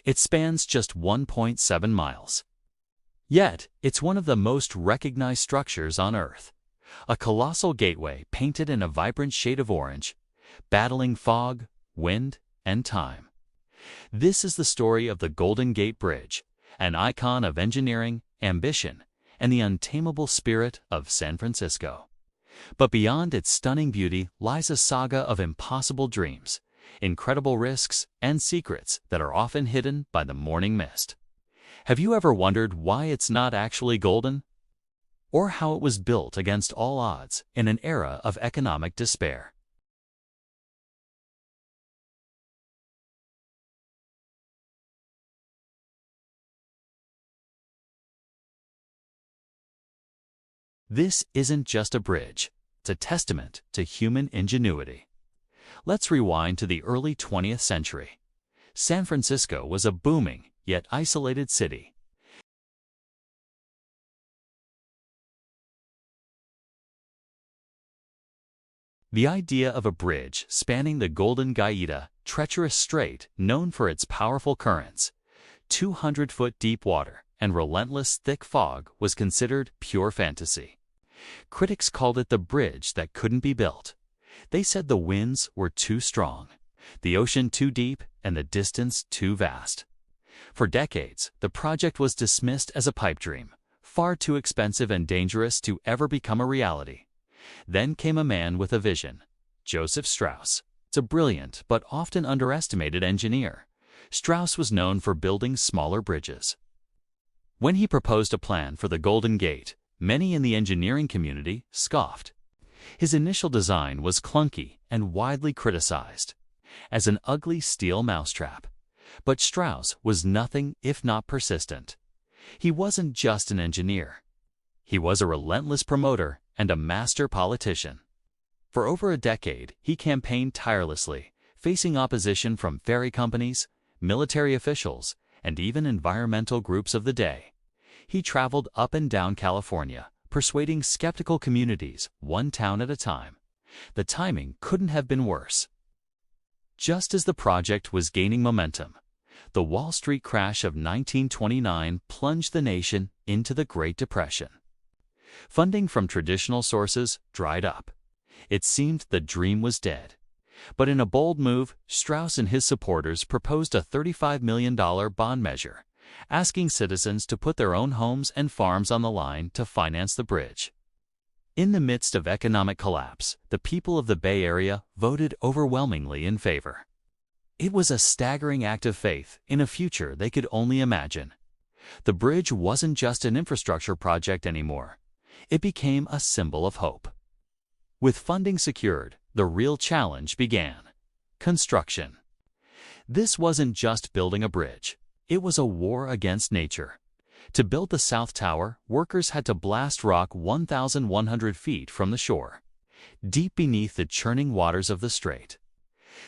It spans just 1.7 miles. Yet, it's one of the most recognized structures on Earth. A colossal gateway painted in a vibrant shade of orange, battling fog, wind, and time. This is the story of the Golden Gate Bridge, an icon of engineering, ambition, and the untamable spirit of San Francisco. But beyond its stunning beauty lies a saga of impossible dreams, incredible risks, and secrets that are often hidden by the morning mist. Have you ever wondered why it's not actually golden? Or how it was built against all odds in an era of economic despair? This isn't just a bridge, it's a testament to human ingenuity. Let's rewind to the early 20th century. San Francisco was a booming, yet isolated city. The idea of a bridge spanning the Golden Gate, treacherous strait known for its powerful currents, 200-foot deep water, and relentless thick fog was considered pure fantasy. Critics called it the bridge that couldn't be built. They said the winds were too strong, the ocean too deep, and the distance too vast. For decades, the project was dismissed as a pipe dream, far too expensive and dangerous to ever become a reality. Then came a man with a vision, Joseph Strauss. It's a brilliant but often underestimated engineer. Strauss was known for building smaller bridges. When he proposed a plan for the Golden Gate, many in the engineering community scoffed. His initial design was clunky and widely criticized as an ugly steel mousetrap. But Strauss was nothing if not persistent. He wasn't just an engineer. He was a relentless promoter and a master politician. For over a decade, he campaigned tirelessly, facing opposition from ferry companies, military officials, and even environmental groups of the day. He traveled up and down California, persuading skeptical communities, one town at a time. The timing couldn't have been worse. Just as the project was gaining momentum, the Wall Street crash of 1929 plunged the nation into the Great Depression. Funding from traditional sources dried up. It seemed the dream was dead. But in a bold move, Strauss and his supporters proposed a $35 million bond measure, asking citizens to put their own homes and farms on the line to finance the bridge. In the midst of economic collapse, the people of the Bay Area voted overwhelmingly in favor. It was a staggering act of faith in a future they could only imagine. The bridge wasn't just an infrastructure project anymore. It became a symbol of hope. With funding secured, the real challenge began: construction. This wasn't just building a bridge. It was a war against nature. To build the South Tower, workers had to blast rock 1,100 feet from the shore, deep beneath the churning waters of the strait.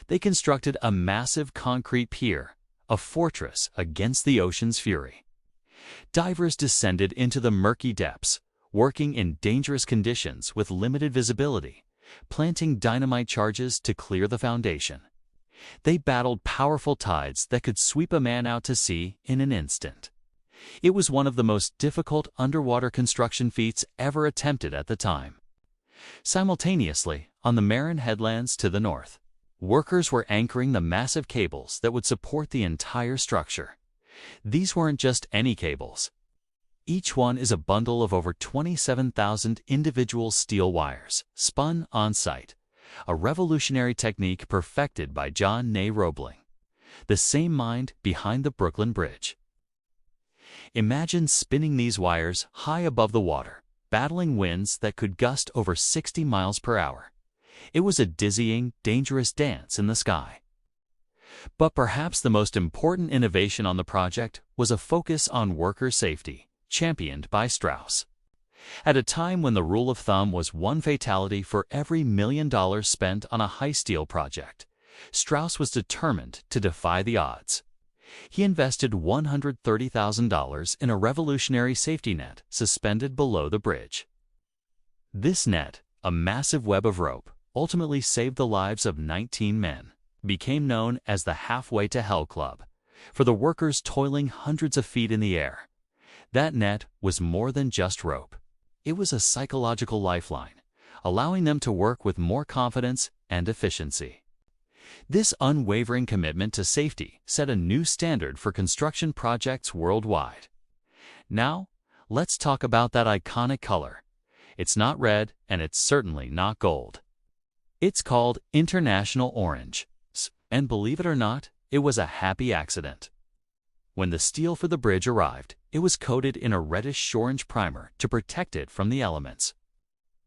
They constructed a massive concrete pier, a fortress against the ocean's fury. Divers descended into the murky depths, working in dangerous conditions with limited visibility, planting dynamite charges to clear the foundation. They battled powerful tides that could sweep a man out to sea in an instant. It was one of the most difficult underwater construction feats ever attempted at the time. Simultaneously, on the Marin headlands to the north, workers were anchoring the massive cables that would support the entire structure. These weren't just any cables. Each one is a bundle of over 27,000 individual steel wires, spun on-site, a revolutionary technique perfected by John Ney Roebling, the same mind behind the Brooklyn Bridge. Imagine spinning these wires high above the water, battling winds that could gust over 60 miles per hour. It was a dizzying, dangerous dance in the sky. But perhaps the most important innovation on the project was a focus on worker safety, championed by Strauss. At a time when the rule of thumb was one fatality for every $1 million spent on a high steel project, Strauss was determined to defy the odds. He invested $130,000 in a revolutionary safety net suspended below the bridge. This net, a massive web of rope, ultimately saved the lives of 19 men, became known as the Halfway to Hell Club, for the workers toiling hundreds of feet in the air. That net was more than just rope. It was a psychological lifeline, allowing them to work with more confidence and efficiency. This unwavering commitment to safety set a new standard for construction projects worldwide. Now, let's talk about that iconic color. It's not red, and it's certainly not gold. It's called International Orange, and believe it or not, it was a happy accident. When the steel for the bridge arrived, it was coated in a reddish-orange primer to protect it from the elements.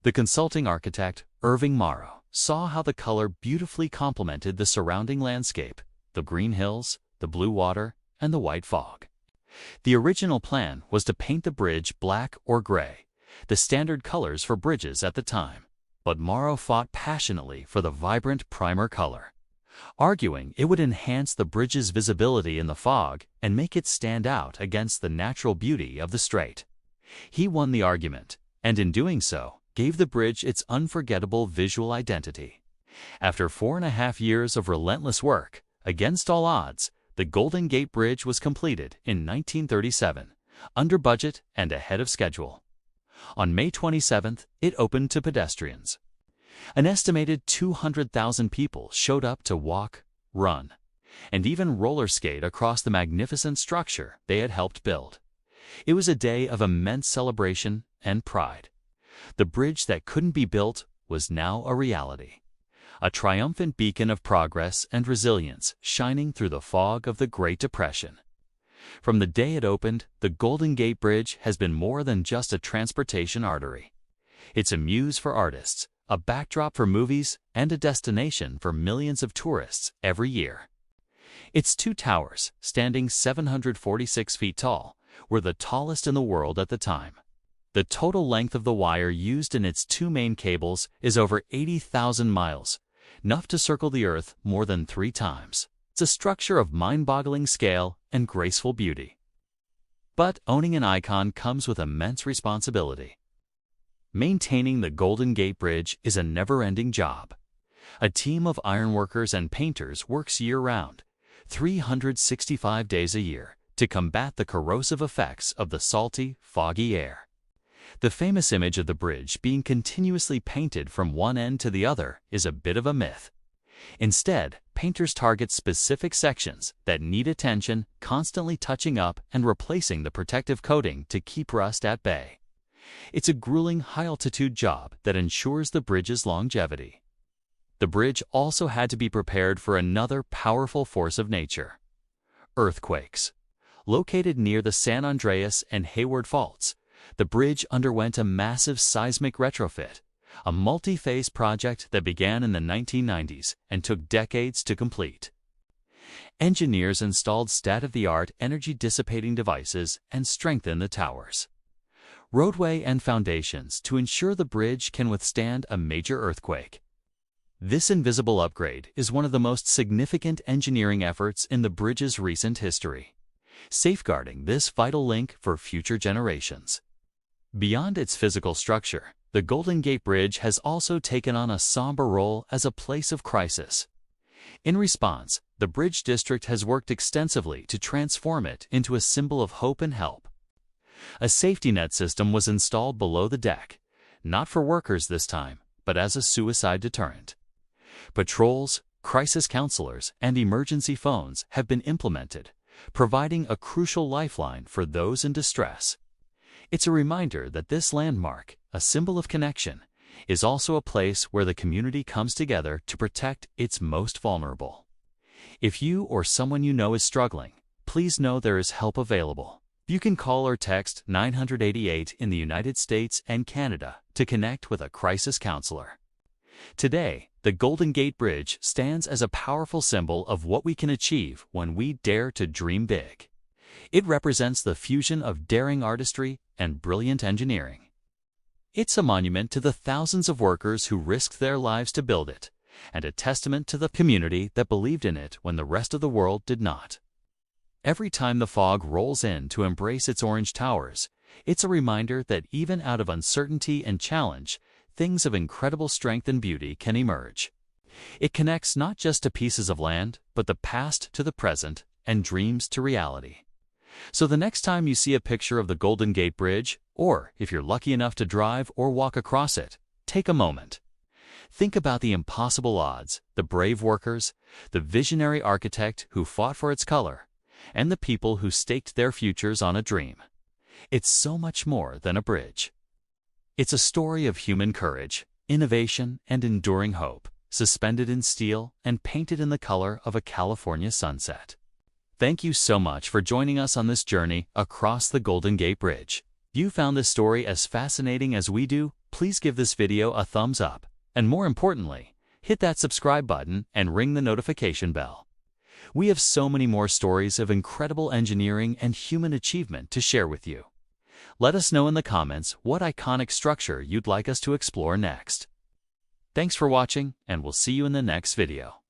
The consulting architect, Irving Morrow, saw how the color beautifully complemented the surrounding landscape, the green hills, the blue water, and the white fog. The original plan was to paint the bridge black or gray, the standard colors for bridges at the time, but Morrow fought passionately for the vibrant primer color, arguing it would enhance the bridge's visibility in the fog and make it stand out against the natural beauty of the strait. He won the argument, and in doing so, gave the bridge its unforgettable visual identity. After 4.5 years of relentless work, against all odds, the Golden Gate Bridge was completed in 1937, under budget and ahead of schedule. On May 27th, it opened to pedestrians. An estimated 200,000 people showed up to walk, run, and even roller skate across the magnificent structure they had helped build. It was a day of immense celebration and pride. The bridge that couldn't be built was now a reality, a triumphant beacon of progress and resilience shining through the fog of the Great Depression. From the day it opened, the Golden Gate Bridge has been more than just a transportation artery. It's a muse for artists, a backdrop for movies, and a destination for millions of tourists every year. Its two towers, standing 746 feet tall, were the tallest in the world at the time. The total length of the wire used in its two main cables is over 80,000 miles, enough to circle the Earth more than 3 times. It's a structure of mind-boggling scale and graceful beauty. But owning an icon comes with immense responsibility. Maintaining the Golden Gate Bridge is a never-ending job. A team of ironworkers and painters works year-round, 365 days a year, to combat the corrosive effects of the salty, foggy air. The famous image of the bridge being continuously painted from one end to the other is a bit of a myth. Instead, painters target specific sections that need attention, constantly touching up and replacing the protective coating to keep rust at bay. It's a grueling, high-altitude job that ensures the bridge's longevity. The bridge also had to be prepared for another powerful force of nature: earthquakes. Located near the San Andreas and Hayward faults, the bridge underwent a massive seismic retrofit, a multi-phase project that began in the 1990s and took decades to complete. Engineers installed state-of-the-art energy-dissipating devices and strengthened the towers, roadway and foundations to ensure the bridge can withstand a major earthquake. This invisible upgrade is one of the most significant engineering efforts in the bridge's recent history, safeguarding this vital link for future generations. Beyond its physical structure, the Golden Gate Bridge has also taken on a somber role as a place of crisis. In response, the Bridge District has worked extensively to transform it into a symbol of hope and help. A safety net system was installed below the deck, not for workers this time, but as a suicide deterrent. Patrols, crisis counselors, and emergency phones have been implemented, providing a crucial lifeline for those in distress. It's a reminder that this landmark, a symbol of connection, is also a place where the community comes together to protect its most vulnerable. If you or someone you know is struggling, please know there is help available. You can call or text 988 in the United States and Canada to connect with a crisis counselor. Today, the Golden Gate Bridge stands as a powerful symbol of what we can achieve when we dare to dream big. It represents the fusion of daring artistry and brilliant engineering. It's a monument to the thousands of workers who risked their lives to build it, and a testament to the community that believed in it when the rest of the world did not. Every time the fog rolls in to embrace its orange towers, it's a reminder that even out of uncertainty and challenge, things of incredible strength and beauty can emerge. It connects not just to pieces of land, but the past to the present and dreams to reality. So the next time you see a picture of the Golden Gate Bridge, or if you're lucky enough to drive or walk across it, take a moment. Think about the impossible odds, the brave workers, the visionary architect who fought for its color, and the people who staked their futures on a dream. It's so much more than a bridge. It's a story of human courage, innovation, and enduring hope, suspended in steel and painted in the color of a California sunset. Thank you so much for joining us on this journey across the Golden Gate Bridge. If you found this story as fascinating as we do, please give this video a thumbs up. And more importantly, hit that subscribe button and ring the notification bell. We have so many more stories of incredible engineering and human achievement to share with you. Let us know in the comments what iconic structure you'd like us to explore next. Thanks for watching, and we'll see you in the next video.